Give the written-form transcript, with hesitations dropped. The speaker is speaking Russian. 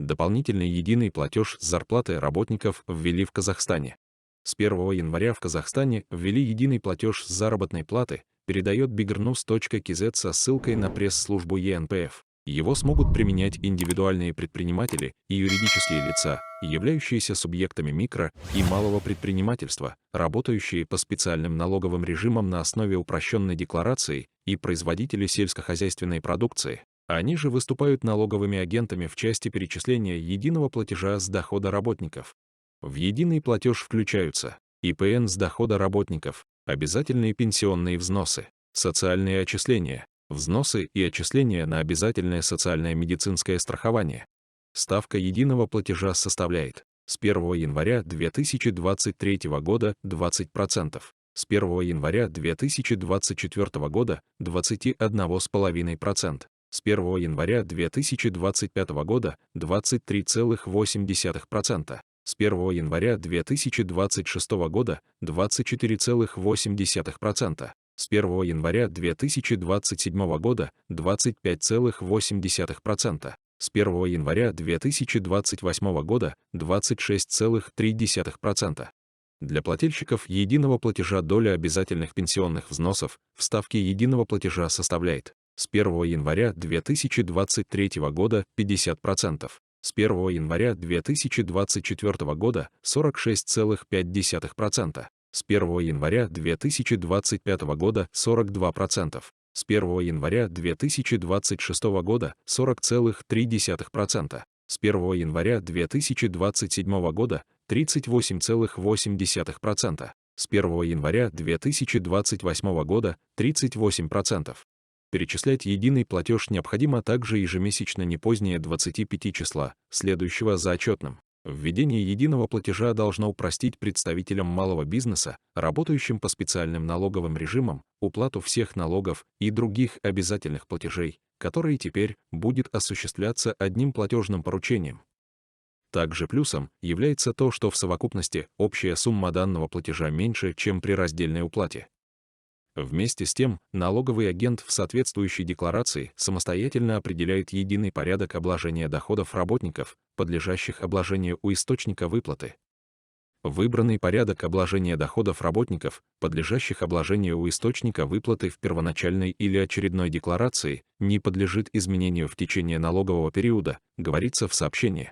Дополнительный единый платеж с зарплаты работников ввели в Казахстане. С 1 января в Казахстане ввели единый платеж с заработной платы, передает biggernews.kz со ссылкой на пресс-службу ЕНПФ. Его смогут применять индивидуальные предприниматели и юридические лица, являющиеся субъектами микро- и малого предпринимательства, работающие по специальным налоговым режимам на основе упрощенной декларации, и производители сельскохозяйственной продукции. Они же выступают налоговыми агентами в части перечисления единого платежа с дохода работников. В единый платеж включаются ИПН с дохода работников, обязательные пенсионные взносы, социальные отчисления, взносы и отчисления на обязательное социальное медицинское страхование. Ставка единого платежа составляет с 1 января 2023 года 20%, с 1 января 2024 года 21,5%, с 1 января 2025 года 23,8%, с 1 января 2026 года 24,8%, с 1 января 2027 года 25,8%, с 1 января 2028 года 26,3%. Для плательщиков единого платежа доля обязательных пенсионных взносов в ставке единого платежа составляет с 1 января 2023 года 50%, с 1 января 2024 года 46,5%, с 1 января 2025 года 42%, с 1 января 2026 года 40,3%, с 1 января 2027 года 38,8%, с 1 января 2028 года 38%. Перечислять единый платеж необходимо также ежемесячно не позднее 25 числа, следующего за отчетным. Введение единого платежа должно упростить представителям малого бизнеса, работающим по специальным налоговым режимам, уплату всех налогов и других обязательных платежей, которые теперь будет осуществляться одним платежным поручением. Также плюсом является то, что в совокупности общая сумма данного платежа меньше, чем при раздельной уплате. Вместе с тем, налоговый агент в соответствующей декларации самостоятельно определяет единый порядок обложения доходов работников, подлежащих обложению у источника выплаты. Выбранный порядок обложения доходов работников, подлежащих обложению у источника выплаты в первоначальной или очередной декларации, не подлежит изменению в течение налогового периода, говорится в сообщении.